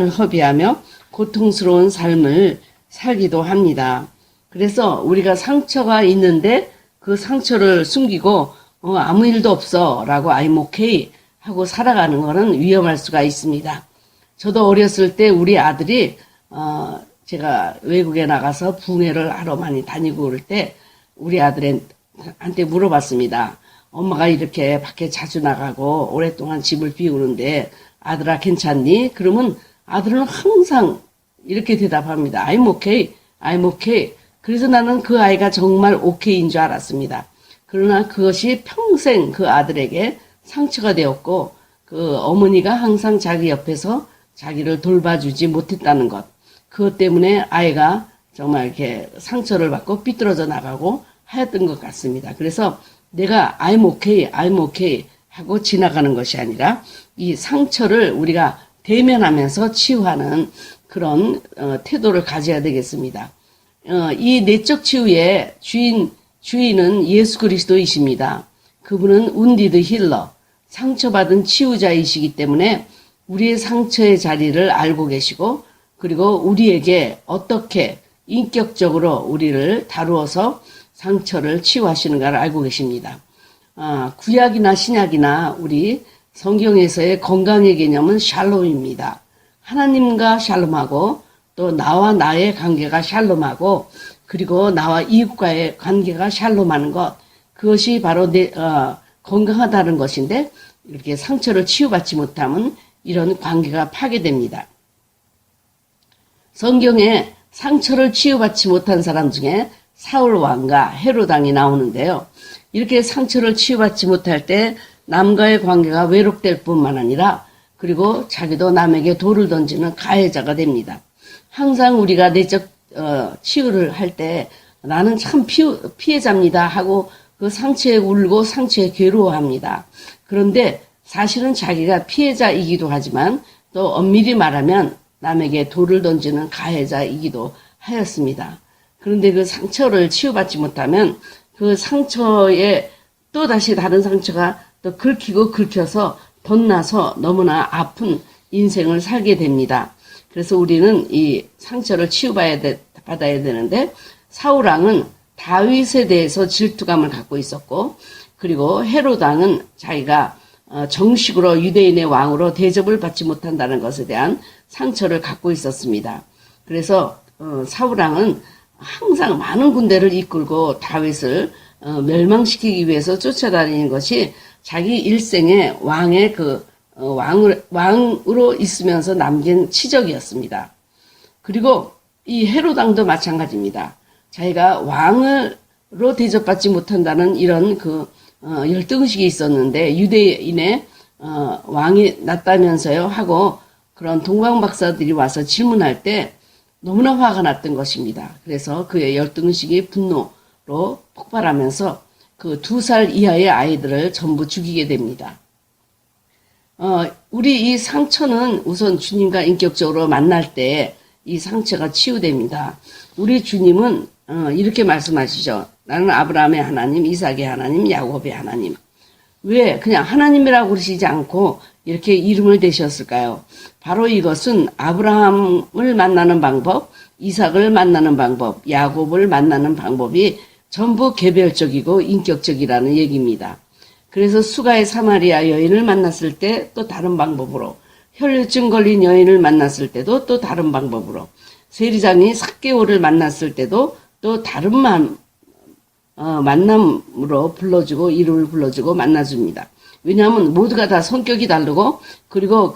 허비하며 고통스러운 삶을 살기도 합니다. 그래서 우리가 상처가 있는데 그 상처를 숨기고 아무 일도 없어 라고 I'm okay 하고 살아가는 것은 위험할 수가 있습니다. 저도 어렸을 때 우리 아들이 제가 외국에 나가서 붕해를 하러 많이 다니고 그럴 때 우리 아들한테 물어봤습니다. 엄마가 이렇게 밖에 자주 나가고 오랫동안 집을 비우는데 아들아 괜찮니? 그러면 아들은 항상 이렇게 대답합니다. I'm okay, I'm okay. 그래서 나는 그 아이가 정말 오케이인 줄 알았습니다. 그러나 그것이 평생 그 아들에게 상처가 되었고 그 어머니가 항상 자기 옆에서 자기를 돌봐주지 못했다는 것. 그것 때문에 아이가 정말 이렇게 상처를 받고 삐뚤어져 나가고 하였던 것 같습니다. 그래서 내가 I'm okay, I'm okay 하고 지나가는 것이 아니라 이 상처를 우리가 대면하면서 치유하는 그런 태도를 가져야 되겠습니다. 이 내적 치유의 주인은 예수 그리스도이십니다. 그분은 운디드 힐러, 상처받은 치유자이시기 때문에 우리의 상처의 자리를 알고 계시고 그리고 우리에게 어떻게 인격적으로 우리를 다루어서 상처를 치유하시는가를 알고 계십니다. 구약이나 신약이나 우리 성경에서의 건강의 개념은 샬롬입니다. 하나님과 샬롬하고 또 나와 나의 관계가 샬롬하고 그리고 나와 이웃과의 관계가 샬롬하는 것, 그것이 바로 건강하다는 것인데 이렇게 상처를 치유받지 못하면 이런 관계가 파괴됩니다. 성경에 상처를 치유받지 못한 사람 중에 사울 왕과 헤롯 왕이 나오는데요. 이렇게 상처를 치유받지 못할 때 남과의 관계가 왜곡될 뿐만 아니라 그리고 자기도 남에게 돌을 던지는 가해자가 됩니다. 항상 우리가 내적 치유를 할 때 나는 참 피해자입니다 하고 그 상처에 울고 상처에 괴로워합니다. 그런데 사실은 자기가 피해자이기도 하지만 또 엄밀히 말하면 남에게 돌을 던지는 가해자이기도 하였습니다. 그런데 그 상처를 치유받지 못하면 그 상처에 또다시 다른 상처가 또 긁히고 긁혀서 덧나서 너무나 아픈 인생을 살게 됩니다. 그래서 우리는 이 상처를 치유받아야 되는데 사울 왕은 다윗에 대해서 질투감을 갖고 있었고 그리고 헤롯 왕은 자기가 정식으로 유대인의 왕으로 대접을 받지 못한다는 것에 대한 상처를 갖고 있었습니다. 그래서 사울 왕은 항상 많은 군대를 이끌고 다윗을 멸망시키기 위해서 쫓아다니는 것이 자기 일생의 왕의 왕으로 있으면서 남긴 치적이었습니다. 그리고 이 헤롯 왕도 마찬가지입니다. 자기가 왕으로 대접받지 못한다는 이런 열등의식이 있었는데 유대인의 왕이 낫다면서요 하고 그런 동방박사들이 와서 질문할 때 너무나 화가 났던 것입니다. 그래서 그의 열등의식이 분노로 폭발하면서 그 2살 이하의 아이들을 전부 죽이게 됩니다. 우리 이 상처는 우선 주님과 인격적으로 만날 때 이 상처가 치유됩니다. 우리 주님은 이렇게 말씀하시죠. 나는 아브라함의 하나님, 이삭의 하나님, 야곱의 하나님. 왜 그냥 하나님이라고 그러시지 않고 이렇게 이름을 대셨을까요? 바로 이것은 아브라함을 만나는 방법, 이삭을 만나는 방법, 야곱을 만나는 방법이 전부 개별적이고 인격적이라는 얘기입니다. 그래서 수가의 사마리아 여인을 만났을 때 또 다른 방법으로, 혈류증 걸린 여인을 만났을 때도 또 다른 방법으로, 세리장이 삭개오를 만났을 때도 또 다른 만남으로 불러주고 이름을 불러주고 만나줍니다. 왜냐하면 모두가 다 성격이 다르고 그리고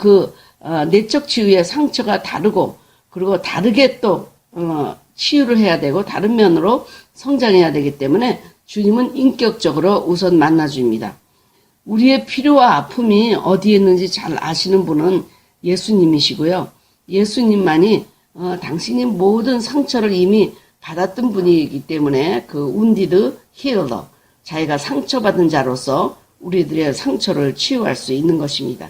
내적 치유의 상처가 다르고 그리고 다르게 또 치유를 해야 되고 다른 면으로 성장해야 되기 때문에 주님은 인격적으로 우선 만나줍니다. 우리의 필요와 아픔이 어디에 있는지 잘 아시는 분은 예수님이시고요. 예수님만이 당신이 모든 상처를 이미 받았던 분이기 때문에 그 운디드 힐러, 자기가 상처받은 자로서 우리들의 상처를 치유할 수 있는 것입니다.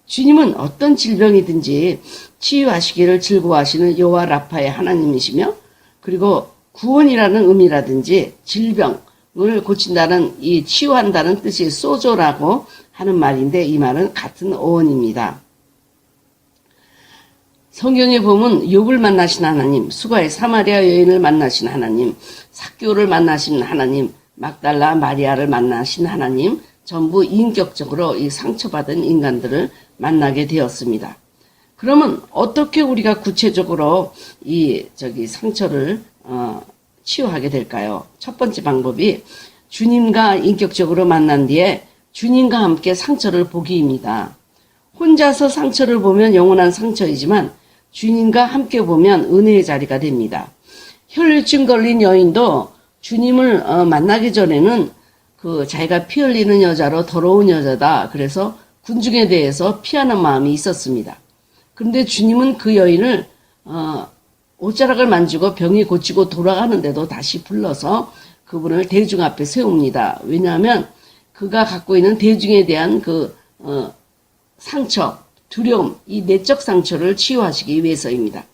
주님은 어떤 질병이든지 치유하시기를 즐거워하시는 여호와 라파의 하나님이시며 그리고 구원이라는 의미라든지 질병을 고친다는 이 치유한다는 뜻이 소조라고 하는 말인데 이 말은 같은 어원입니다. 성경에 보면 욥을 만나신 하나님, 수가의 사마리아 여인을 만나신 하나님, 삭개오를 만나신 하나님, 막달라 마리아를 만나신 하나님, 전부 인격적으로 이 상처받은 인간들을 만나게 되었습니다. 그러면 어떻게 우리가 구체적으로 이 상처를 치유하게 될까요? 첫 번째 방법이 주님과 인격적으로 만난 뒤에 주님과 함께 상처를 보기입니다. 혼자서 상처를 보면 영원한 상처이지만 주님과 함께 보면 은혜의 자리가 됩니다. 혈루증 걸린 여인도 주님을 만나기 전에는 자기가 피 흘리는 여자로 더러운 여자다. 그래서 군중에 대해서 피하는 마음이 있었습니다. 그런데 주님은 그 여인을 옷자락을 만지고 병이 고치고 돌아가는데도 다시 불러서 그분을 대중 앞에 세웁니다. 왜냐하면 그가 갖고 있는 대중에 대한 상처, 두려움, 이 내적 상처를 치유하시기 위해서입니다.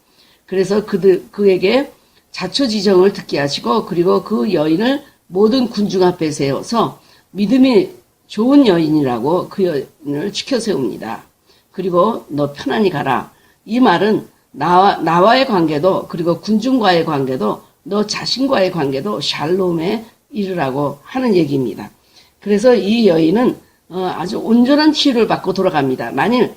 그래서 그에게 자초지정을 듣게 하시고 그리고 그 여인을 모든 군중 앞에 세워서 믿음이 좋은 여인이라고 그 여인을 지켜 세웁니다. 그리고 너 편안히 가라. 이 말은 나와의 관계도 그리고 군중과의 관계도 너 자신과의 관계도 샬롬에 이르라고 하는 얘기입니다. 그래서 이 여인은 아주 온전한 치유를 받고 돌아갑니다. 만일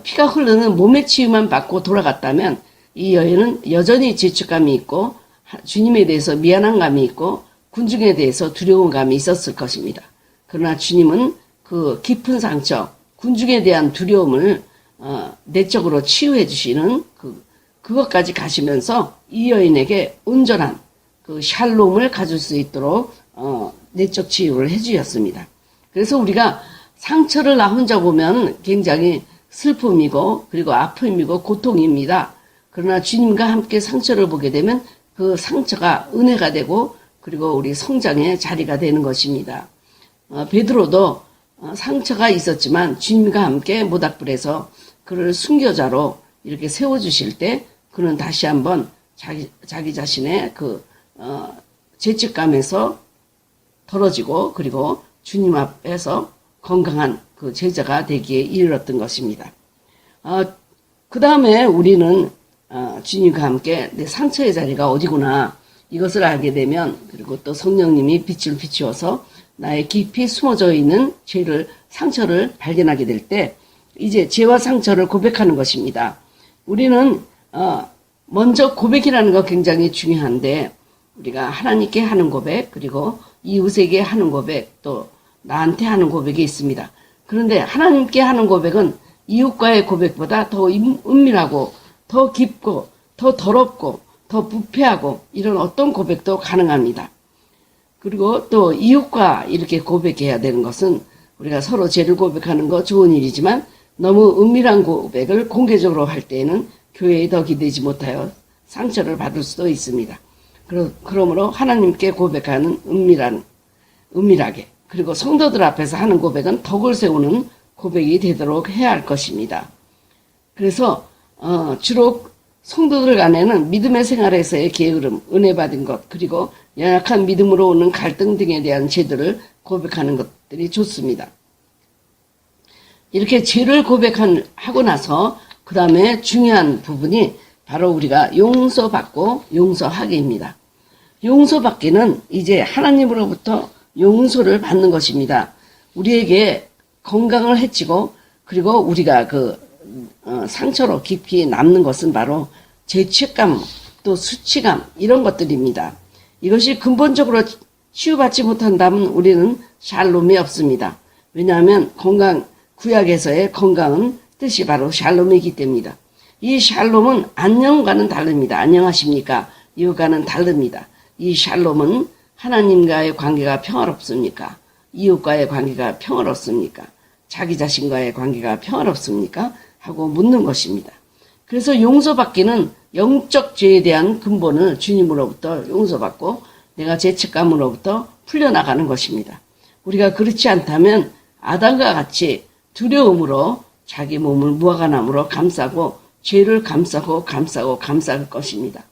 피가 흐르는 몸의 치유만 받고 돌아갔다면 이 여인은 여전히 죄책감이 있고 주님에 대해서 미안한 감이 있고 군중에 대해서 두려운 감이 있었을 것입니다. 그러나 주님은 그 깊은 상처, 군중에 대한 두려움을 내적으로 치유해 주시는 그것까지 가시면서 이 여인에게 온전한 그 샬롬을 가질 수 있도록 내적 치유를 해 주셨습니다. 그래서 우리가 상처를 나 혼자 보면 굉장히 슬픔이고 그리고 아픔이고 고통입니다. 그러나 주님과 함께 상처를 보게 되면 그 상처가 은혜가 되고 그리고 우리 성장의 자리가 되는 것입니다. 베드로도 상처가 있었지만 주님과 함께 모닥불에서 그를 순교자로 이렇게 세워주실 때 그는 다시 한번 자기 자신의 죄책감에서 덜어지고 그리고 주님 앞에서 건강한 그 제자가 되기에 이르렀던 것입니다. 그 다음에 우리는 주님과 함께 내 상처의 자리가 어디구나 이것을 알게 되면 그리고 또 성령님이 빛을 비추어서 나의 깊이 숨어져 있는 상처를 발견하게 될 때 이제 죄와 상처를 고백하는 것입니다. 우리는 먼저 고백이라는 거 굉장히 중요한데 우리가 하나님께 하는 고백 그리고 이웃에게 하는 고백 또 나한테 하는 고백이 있습니다. 그런데 하나님께 하는 고백은 이웃과의 고백보다 더 은밀하고 더 깊고 더 더럽고 더 부패하고 이런 어떤 고백도 가능합니다. 그리고 또 이웃과 이렇게 고백해야 되는 것은 우리가 서로 죄를 고백하는 거 좋은 일이지만 너무 은밀한 고백을 공개적으로 할 때에는 교회에 더 기대지 못하여 상처를 받을 수도 있습니다. 그러므로 하나님께 고백하는 은밀하게 그리고 성도들 앞에서 하는 고백은 덕을 세우는 고백이 되도록 해야 할 것입니다. 그래서 주로 성도들 간에는 믿음의 생활에서의 게으름, 은혜 받은 것 그리고 연약한 믿음으로 오는 갈등 등에 대한 죄들을 고백하는 것들이 좋습니다. 이렇게 죄를 고백하고 나서 그 다음에 중요한 부분이 바로 우리가 용서받고 용서하기입니다. 용서받기는 이제 하나님으로부터 용서를 받는 것입니다. 우리에게 건강을 해치고 그리고 우리가 상처로 깊이 남는 것은 바로 죄책감 또 수치감 이런 것들입니다. 이것이 근본적으로 치유받지 못한다면 우리는 샬롬이 없습니다. 왜냐하면 구약에서의 건강은 뜻이 바로 샬롬이기 때문이다. 이 샬롬은 안녕과는 다릅니다. 안녕하십니까? 이것과는 다릅니다. 이 샬롬은 하나님과의 관계가 평화롭습니까? 이웃과의 관계가 평화롭습니까? 자기 자신과의 관계가 평화롭습니까? 하고 묻는 것입니다. 그래서 용서받기는 영적 죄에 대한 근본을 주님으로부터 용서받고 내가 죄책감으로부터 풀려나가는 것입니다. 우리가 그렇지 않다면 아담과 같이 두려움으로 자기 몸을 무화과나무로 감싸고 죄를 감싸고 감쌀 것입니다.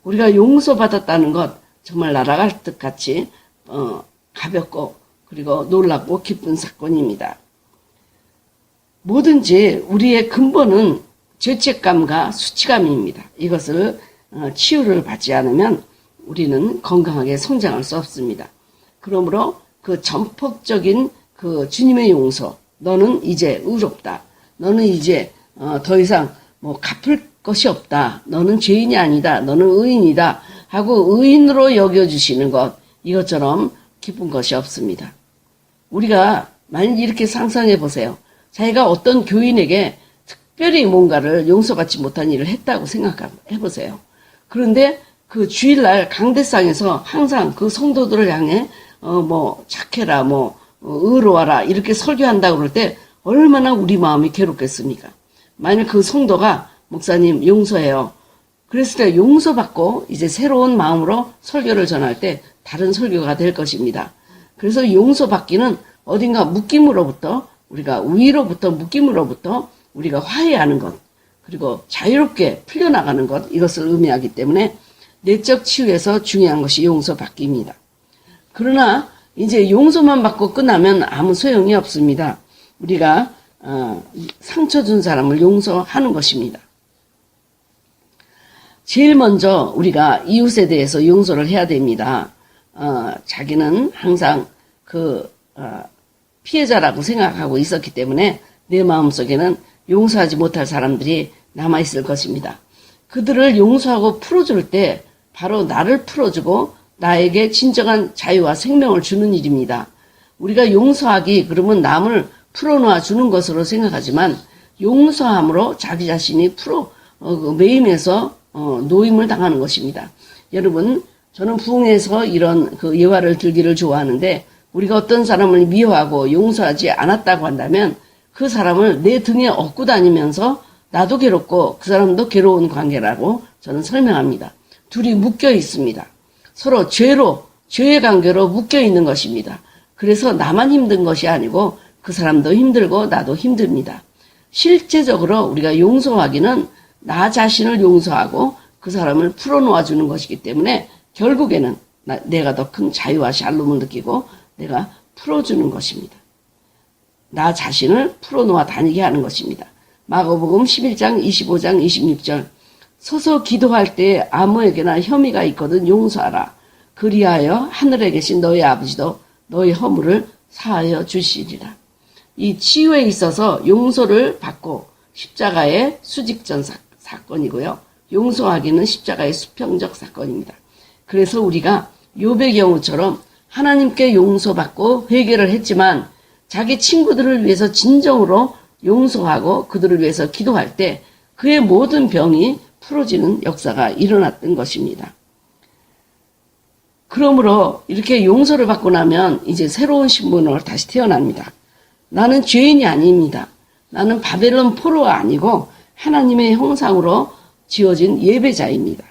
우리가 용서받았다는 것 정말 날아갈 듯 같이 가볍고 그리고 놀랍고 기쁜 사건입니다. 뭐든지 우리의 근본은 죄책감과 수치감입니다. 이것을 치유를 받지 않으면 우리는 건강하게 성장할 수 없습니다. 그러므로 그 전폭적인 그 주님의 용서, 너는 이제 의롭다. 너는 이제 더 이상 뭐 갚을 것이 없다. 너는 죄인이 아니다. 너는 의인이다. 하고 의인으로 여겨주시는 것, 이것처럼 기쁜 것이 없습니다. 우리가 만약 이렇게 상상해 보세요. 자기가 어떤 교인에게 특별히 뭔가를 용서받지 못한 일을 했다고 생각해 보세요. 그런데 그 주일날 강대상에서 항상 그 성도들을 향해 뭐 착해라, 뭐 의로워라 이렇게 설교한다고 그럴 때 얼마나 우리 마음이 괴롭겠습니까? 만약 그 성도가 목사님 용서해요. 그랬을 때 용서받고 이제 새로운 마음으로 설교를 전할 때 다른 설교가 될 것입니다. 그래서 용서받기는 어딘가 묶임으로부터 우리가 위로부터 묶임으로부터 우리가 화해하는 것, 그리고 자유롭게 풀려나가는 것, 이것을 의미하기 때문에 내적 치유에서 중요한 것이 용서받기입니다. 그러나 이제 용서만 받고 끝나면 아무 소용이 없습니다. 우리가 상처 준 사람을 용서하는 것입니다. 제일 먼저 우리가 이웃에 대해서 용서를 해야 됩니다. 자기는 항상 피해자라고 생각하고 있었기 때문에 내 마음속에는 용서하지 못할 사람들이 남아있을 것입니다. 그들을 용서하고 풀어줄 때 바로 나를 풀어주고 나에게 진정한 자유와 생명을 주는 일입니다. 우리가 용서하기 그러면 남을 풀어놓아 주는 것으로 생각하지만 용서함으로 자기 자신이 매임에서 노임을 당하는 것입니다. 여러분, 저는 부흥에서 이런 그 예화를 들기를 좋아하는데 우리가 어떤 사람을 미워하고 용서하지 않았다고 한다면 그 사람을 내 등에 업고 다니면서 나도 괴롭고 그 사람도 괴로운 관계라고 저는 설명합니다. 둘이 묶여 있습니다. 서로 죄의 관계로 묶여 있는 것입니다. 그래서 나만 힘든 것이 아니고 그 사람도 힘들고 나도 힘듭니다. 실제적으로 우리가 용서하기는 나 자신을 용서하고 그 사람을 풀어놓아주는 것이기 때문에 결국에는 내가 더 큰 자유와 샬롬을 느끼고 내가 풀어주는 것입니다. 나 자신을 풀어놓아 다니게 하는 것입니다. 마가복음 11장 25장 26절 서서 기도할 때 아무에게나 혐의가 있거든 용서하라. 그리하여 하늘에 계신 너희 아버지도 너희 허물을 사하여 주시리라. 이 치유에 있어서 용서를 받고 십자가의 수직전 사건이고요. 용서하기는 십자가의 수평적 사건입니다. 그래서 우리가 욥의 경우처럼 하나님께 용서받고 회개를 했지만 자기 친구들을 위해서 진정으로 용서하고 그들을 위해서 기도할 때 그의 모든 병이 풀어지는 역사가 일어났던 것입니다. 그러므로 이렇게 용서를 받고 나면 이제 새로운 신분으로 다시 태어납니다. 나는 죄인이 아닙니다. 나는 바벨론 포로가 아니고 하나님의 형상으로 지어진 예배자입니다.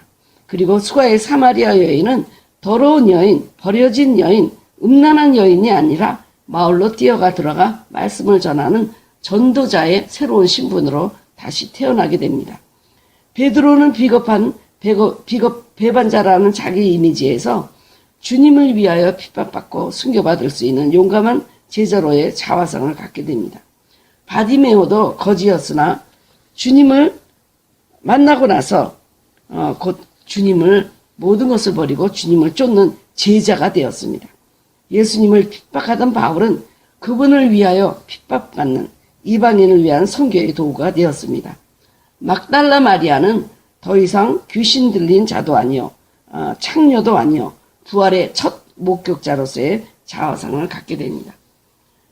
그리고 수가의 사마리아 여인은 더러운 여인, 버려진 여인, 음란한 여인이 아니라 마을로 뛰어가 들어가 말씀을 전하는 전도자의 새로운 신분으로 다시 태어나게 됩니다. 베드로는 배반자라는 자기 이미지에서 주님을 위하여 핍박받고 순교받을 수 있는 용감한 제자로의 자화상을 갖게 됩니다. 바디메오도 거지였으나 주님을 만나고 나서 곧 주님을 모든 것을 버리고 주님을 쫓는 제자가 되었습니다. 예수님을 핍박하던 바울은 그분을 위하여 핍박받는 이방인을 위한 선교의 도구가 되었습니다. 막달라 마리아는 더 이상 귀신 들린 자도 아니요 창녀도 아니요 부활의 첫 목격자로서의 자화상을 갖게 됩니다.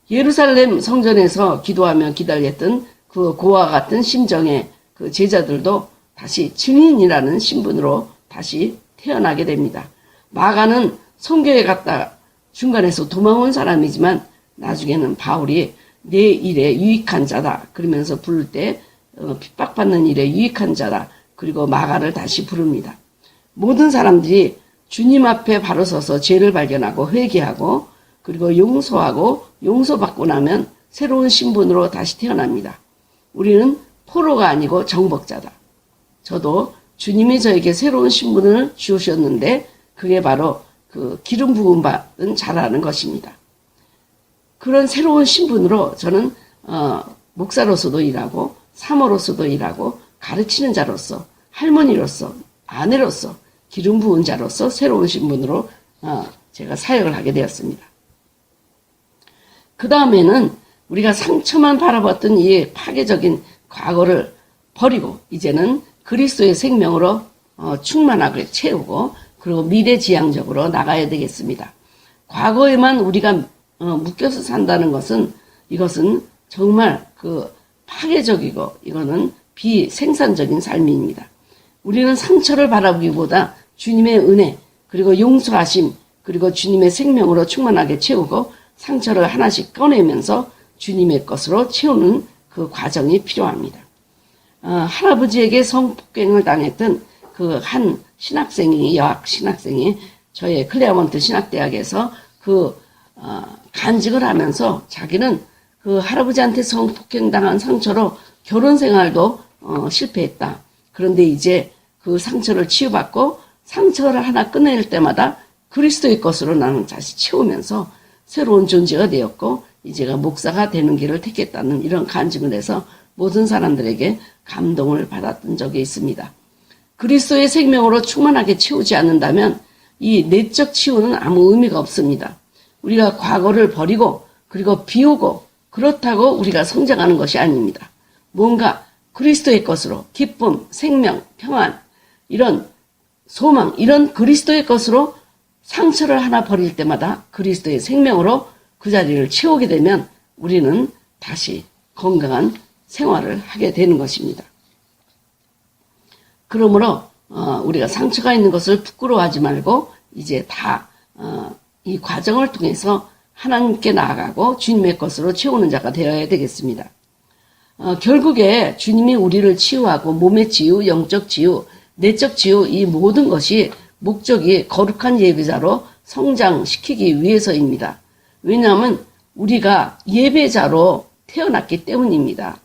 예루살렘 성전에서 기도하며 기다렸던 그 고와 같은 심정의 그 제자들도 다시 증인이라는 신분으로 다시 태어나게 됩니다. 마가는 선교에 갔다 중간에서 도망온 사람이지만 나중에는 바울이 내 일에 유익한 자다 그러면서 부를 때 핍박받는 일에 유익한 자다. 그리고 마가를 다시 부릅니다. 모든 사람들이 주님 앞에 바로 서서 죄를 발견하고 회개하고 그리고 용서하고 용서받고 나면 새로운 신분으로 다시 태어납니다. 우리는 포로가 아니고 정복자다. 저도 주님이 저에게 새로운 신분을 주셨는데 그게 바로 그 기름 부음 받은 자라는 것입니다. 그런 새로운 신분으로 저는 목사로서도 일하고 사모로서도 일하고 가르치는 자로서, 할머니로서, 아내로서, 기름 부은 자로서 새로운 신분으로 제가 사역을 하게 되었습니다. 그 다음에는 우리가 상처만 바라봤던 이 파괴적인 과거를 버리고 이제는 그리스도의 생명으로 충만하게 채우고 그리고 미래지향적으로 나가야 되겠습니다. 과거에만 우리가 묶여서 산다는 것은 이것은 정말 파괴적이고 이거는 비생산적인 삶입니다. 우리는 상처를 바라보기보다 주님의 은혜 그리고 용서하심 그리고 주님의 생명으로 충만하게 채우고 상처를 하나씩 꺼내면서 주님의 것으로 채우는 그 과정이 필요합니다. 할아버지에게 성폭행을 당했던 그 한 신학생이 여학 신학생이 저의 클레어먼트 신학대학에서 간증을 하면서 자기는 그 할아버지한테 성폭행당한 상처로 결혼 생활도 실패했다. 그런데 이제 그 상처를 치유받고 상처를 하나 끝낼 때마다 그리스도의 것으로 나는 다시 채우면서 새로운 존재가 되었고 이제가 목사가 되는 길을 택했다는 이런 간증을 해서 모든 사람들에게 감동을 받았던 적이 있습니다. 그리스도의 생명으로 충만하게 채우지 않는다면 이 내적 치유는 아무 의미가 없습니다. 우리가 과거를 버리고 그리고 비우고 그렇다고 우리가 성장하는 것이 아닙니다. 뭔가 그리스도의 것으로 기쁨, 생명, 평안, 이런 소망, 이런 그리스도의 것으로 상처를 하나 버릴 때마다 그리스도의 생명으로 그 자리를 채우게 되면 우리는 다시 건강한 생활을 하게 되는 것입니다. 그러므로 우리가 상처가 있는 것을 부끄러워하지 말고 이제 다 이 과정을 통해서 하나님께 나아가고 주님의 것으로 채우는 자가 되어야 되겠습니다. 결국에 주님이 우리를 치유하고 몸의 치유, 영적 치유, 내적 치유 이 모든 것이 목적이 거룩한 예배자로 성장시키기 위해서입니다. 왜냐하면 우리가 예배자로 태어났기 때문입니다.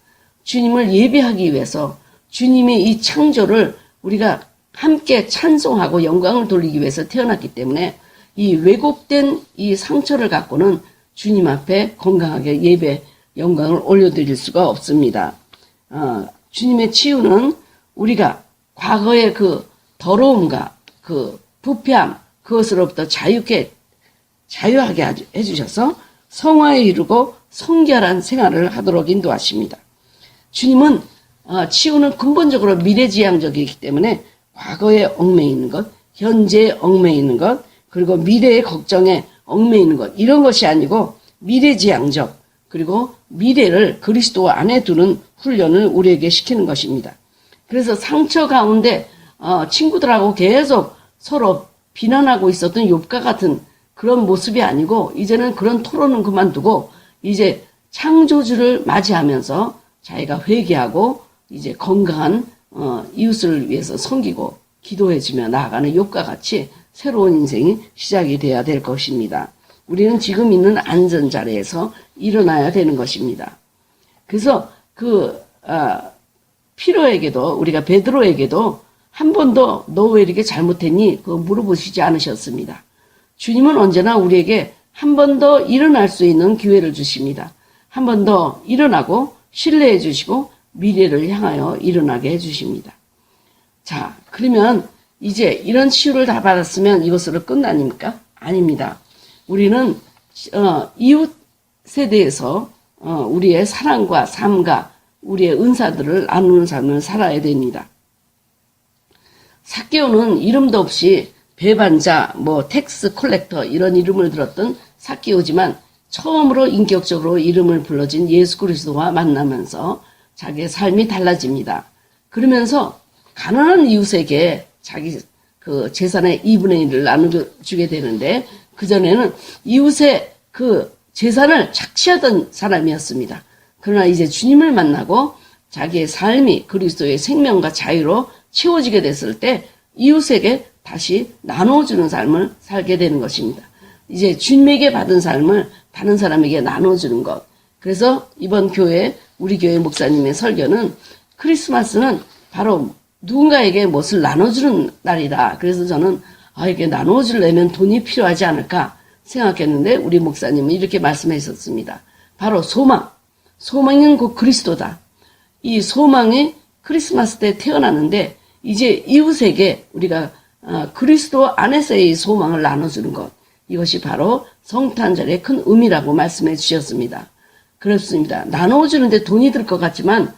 주님을 예배하기 위해서 주님의 이 창조를 우리가 함께 찬송하고 영광을 돌리기 위해서 태어났기 때문에 이 왜곡된 이 상처를 갖고는 주님 앞에 건강하게 예배 영광을 올려드릴 수가 없습니다. 주님의 치유는 우리가 과거의 그 더러움과 그 부패함 그것으로부터 자유하게 해주셔서 성화에 이르고 성결한 생활을 하도록 인도하십니다. 주님은 치유는 근본적으로 미래지향적이기 때문에 과거에 얽매이는 것, 현재에 얽매이는 것, 그리고 미래의 걱정에 얽매이는 것 이런 것이 아니고 미래지향적 그리고 미래를 그리스도 안에 두는 훈련을 우리에게 시키는 것입니다. 그래서 상처 가운데 친구들하고 계속 서로 비난하고 있었던 욥과 같은 그런 모습이 아니고 이제는 그런 토론은 그만두고 이제 창조주를 맞이하면서 자기가 회개하고 이제 건강한 이웃을 위해서 섬기고 기도해주며 나아가는 욥과 같이 새로운 인생이 시작이 돼야 될 것입니다. 우리는 지금 있는 안전자리에서 일어나야 되는 것입니다. 그래서 피로에게도 우리가 베드로에게도 한 번도 너 왜 이렇게 잘못했니? 그거 물어보시지 않으셨습니다. 주님은 언제나 우리에게 한 번 더 일어날 수 있는 기회를 주십니다. 한 번 더 일어나고 신뢰해 주시고 미래를 향하여 일어나게 해 주십니다. 자, 그러면 이제 이런 치유를 다 받았으면 이것으로 끝나니까? 아닙니다. 우리는 이웃에 대해서 우리의 사랑과 삶과 우리의 은사들을 나누는 삶을 살아야 됩니다. 삭개오는 이름도 없이 배반자, 텍스 콜렉터 이런 이름을 들었던 삭개오지만 처음으로 인격적으로 이름을 불러진 예수 그리스도와 만나면서 자기의 삶이 달라집니다. 그러면서 가난한 이웃에게 자기 그 재산의 2분의 1을 나눠주게 되는데 그전에는 이웃의 그 재산을 착취하던 사람이었습니다. 그러나 이제 주님을 만나고 자기의 삶이 그리스도의 생명과 자유로 채워지게 됐을 때 이웃에게 다시 나눠주는 삶을 살게 되는 것입니다. 이제 주님에게 받은 삶을 다른 사람에게 나눠주는 것. 그래서 이번 우리 교회 목사님의 설교는 크리스마스는 바로 누군가에게 무엇을 나눠주는 날이다. 그래서 저는 이게 나눠주려면 돈이 필요하지 않을까 생각했는데 우리 목사님은 이렇게 말씀하셨습니다. 바로 소망. 소망은 곧 그리스도다. 이 소망이 크리스마스 때 태어났는데 이제 이웃에게 우리가 그리스도 안에서의 소망을 나눠주는 것, 이것이 바로 성탄절의 큰 의미라고 말씀해 주셨습니다. 그렇습니다. 나눠주는데 돈이 들 것 같지만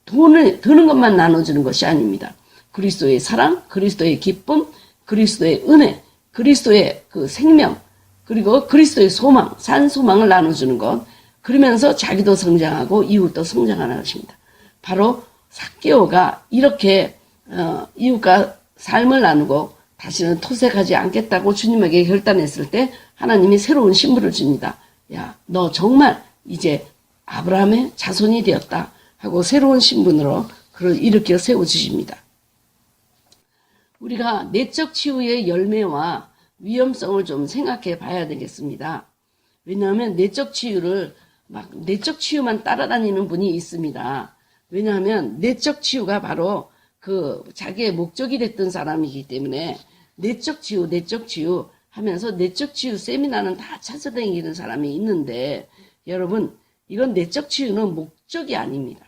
돈을 드는 것만 나눠주는 것이 아닙니다. 그리스도의 사랑, 그리스도의 기쁨, 그리스도의 은혜, 그리스도의 그 생명, 그리고 그리스도의 소망, 산 소망을 나눠주는 것, 그러면서 자기도 성장하고 이웃도 성장하는 것입니다. 바로 삭개오가 이렇게 이웃과 삶을 나누고 다시는 토색하지 않겠다고 주님에게 결단했을 때 하나님이 새로운 신분을 줍니다. 야, 너 정말 이제 아브라함의 자손이 되었다 하고 새로운 신분으로 그를 일으켜 세워주십니다. 우리가 내적 치유의 열매와 위험성을 좀 생각해 봐야 되겠습니다. 왜냐하면 내적 치유만 따라다니는 분이 있습니다. 왜냐하면 내적 치유가 바로 그 자기의 목적이 됐던 사람이기 때문에 내적 치유 하면서 내적 치유 세미나는 다 찾아다니는 사람이 있는데 여러분, 이건 내적 치유는 목적이 아닙니다.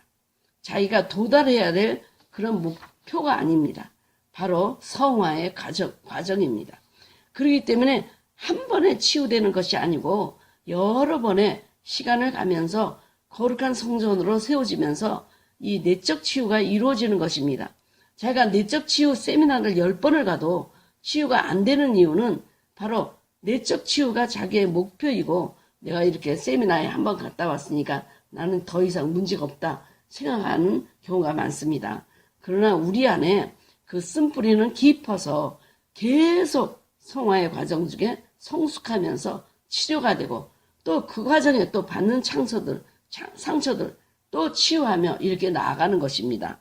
자기가 도달해야 될 그런 목표가 아닙니다. 바로 성화의 과정입니다. 그렇기 때문에 한 번에 치유되는 것이 아니고 여러 번의 시간을 가면서 거룩한 성전으로 세워지면서 이 내적 치유가 이루어지는 것입니다. 제가 내적 치유 세미나를 10번을 가도 치유가 안 되는 이유는 바로 내적 치유가 자기의 목표이고 내가 이렇게 세미나에 한번 갔다 왔으니까 나는 더 이상 문제가 없다 생각하는 경우가 많습니다. 그러나 우리 안에 그 쓴뿌리는 깊어서 계속 성화의 과정 중에 성숙하면서 치료가 되고 또 그 과정에 또 받는 상처들 또 치유하며 이렇게 나아가는 것입니다.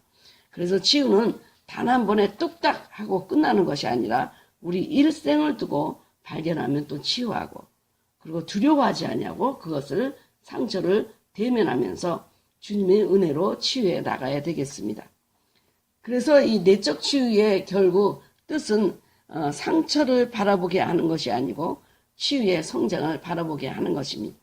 그래서 치유는 단 한 번에 뚝딱 하고 끝나는 것이 아니라 우리 일생을 두고 발견하면 또 치유하고 그리고 두려워하지 아니하고 그것을 상처를 대면하면서 주님의 은혜로 치유해 나가야 되겠습니다. 그래서 이 내적 치유의 결국 뜻은 상처를 바라보게 하는 것이 아니고 치유의 성장을 바라보게 하는 것입니다.